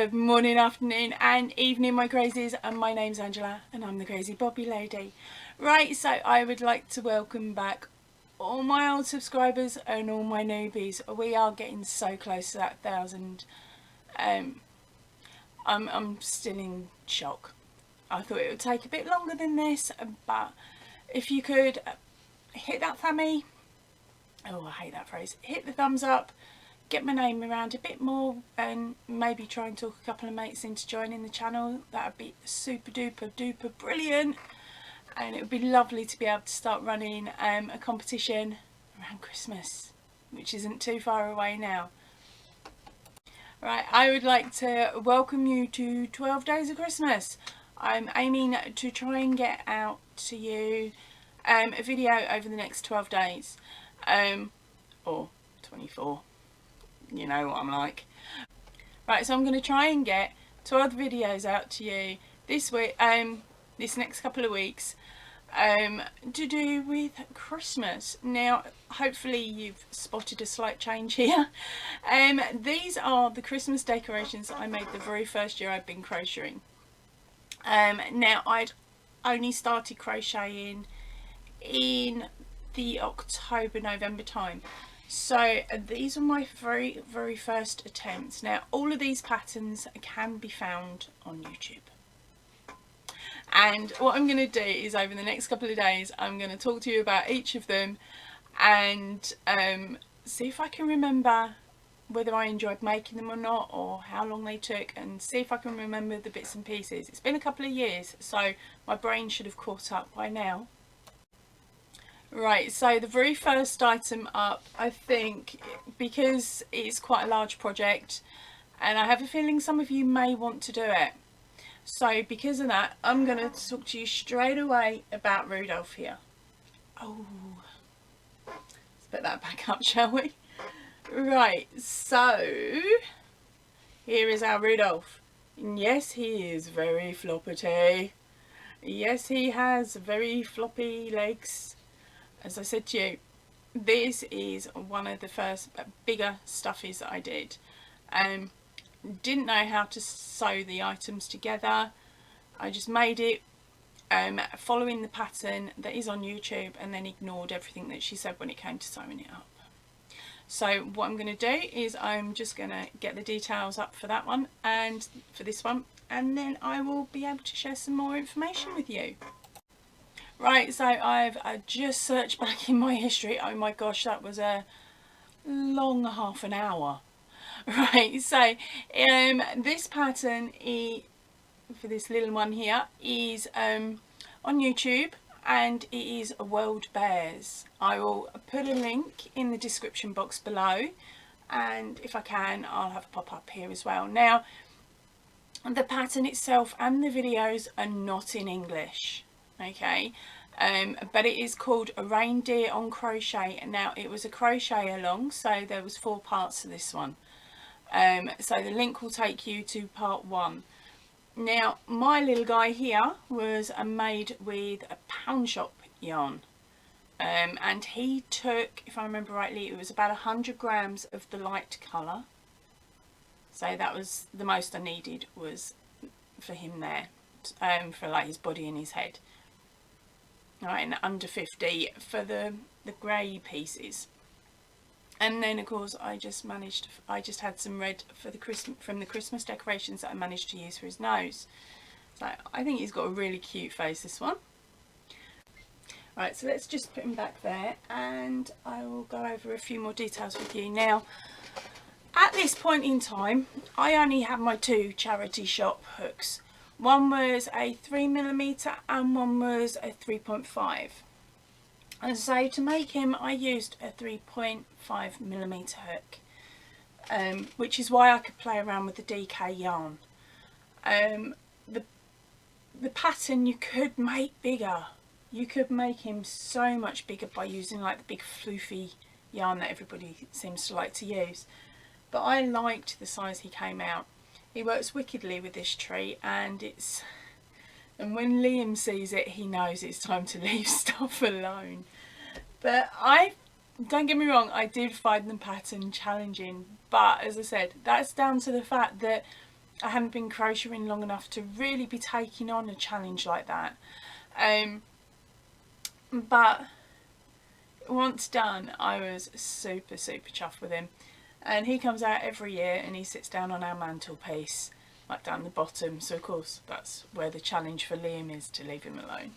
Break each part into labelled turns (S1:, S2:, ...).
S1: Good morning, afternoon and evening, my crazies, and my name's Angela and I'm the Crazy Bobby Lady. Right, so I would like to welcome back all my old subscribers and all my newbies. We are getting so close to that 1,000. I'm still in shock. I thought it would take a bit longer than this, but if you could hit that thummy, oh I hate that phrase, hit the thumbs up, get my name around a bit more and maybe try and talk a couple of mates into joining the channel. That would be super duper brilliant, and it would be lovely to be able to start running a competition around Christmas, which isn't too far away now. Right, I would like to welcome you to 12 Days of Christmas. I'm aiming to try and get out to you a video over the next 12 days, or 24. You know what I'm like. Right, so I'm going to try and get 12 videos out to you this week, this next couple of weeks, to do with Christmas. Now, hopefully you've spotted a slight change here. These are the Christmas decorations that I made the very first year I've been crocheting. Now, I'd only started crocheting in the October-November time. So these are my very first attempts. Now all of these patterns can be found on YouTube, and what I'm going to do is over the next couple of days I'm going to talk to you about each of them and see if I can remember whether I enjoyed making them or not, or how long they took, and see if I can remember the bits and pieces. It's been a couple of years, so my brain should have caught up by now. Right, so the very first item up, I think, because it's quite a large project and I have a feeling some of you may want to do it, so because of that I'm going to talk to you straight away about Rudolf here. Oh, let's put that back up, shall we? Right, so here is our Rudolf. And yes, he is very floppity. Yes, he has very floppy legs. As I said to you, this is one of the first bigger stuffies that I did. Didn't know how to sew the items together. I just made it following the pattern that is on YouTube, and then ignored everything that she said when it came to sewing it up. So what I'm going to do is I'm just going to get the details up for that one and for this one, and then I will be able to share some more information with you. Right, so I just searched back in my history. Oh my gosh, that was a long half an hour. Right, so this pattern for this little one here is on YouTube, and it is World Bears. I will put a link in the description box below, and if I can I'll have a pop up here as well. Now the pattern itself and the videos are not in English. Okay, but it is called A Reindeer on Crochet. Now it was a crochet along, so there was 4 parts to this one. So the link will take you to part 1. Now my little guy here was made with a pound shop yarn, and he took, if I remember rightly, it was about 100 grams of the light colour. So that was the most I needed, was for him there, for like his body and his head. Right, and under 50 for the grey pieces. And then of course I just had some red for the from the Christmas decorations that I managed to use for his nose. So I think he's got a really cute face, this one. Right, so let's just put him back there and I will go over a few more details with you. Now at this point in time I only have my 2 charity shop hooks. One was a 3mm and one was a 3.5. And so to make him I used a 3.5mm hook, which is why I could play around with the DK yarn. The pattern you could make bigger. You could make him so much bigger by using like the big floofy yarn that everybody seems to like to use. But I liked the size he came out. He works wickedly with this tree, and when Liam sees it he knows it's time to leave stuff alone. But don't get me wrong, I did find the pattern challenging, but as I said, that's down to the fact that I hadn't been crocheting long enough to really be taking on a challenge like that. But once done, I was super chuffed with him. And he comes out every year and he sits down on our mantelpiece, like down the bottom. So of course that's where the challenge for Liam is, to leave him alone.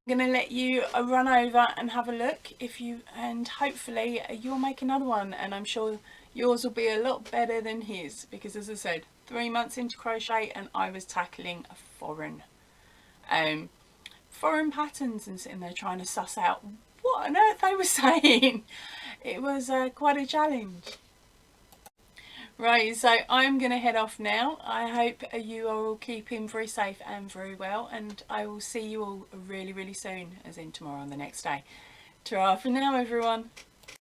S1: I'm going to let you run over and have a look, and hopefully you'll make another one, and I'm sure yours will be a lot better than his, because as I said, 3 months into crochet and I was tackling a foreign patterns and sitting there trying to suss out what on earth they were saying. It was quite a challenge. Right, so I'm going to head off now. I hope you are all keeping very safe and very well, and I will see you all really soon, as in tomorrow on the next day. Ta-ra for now, everyone.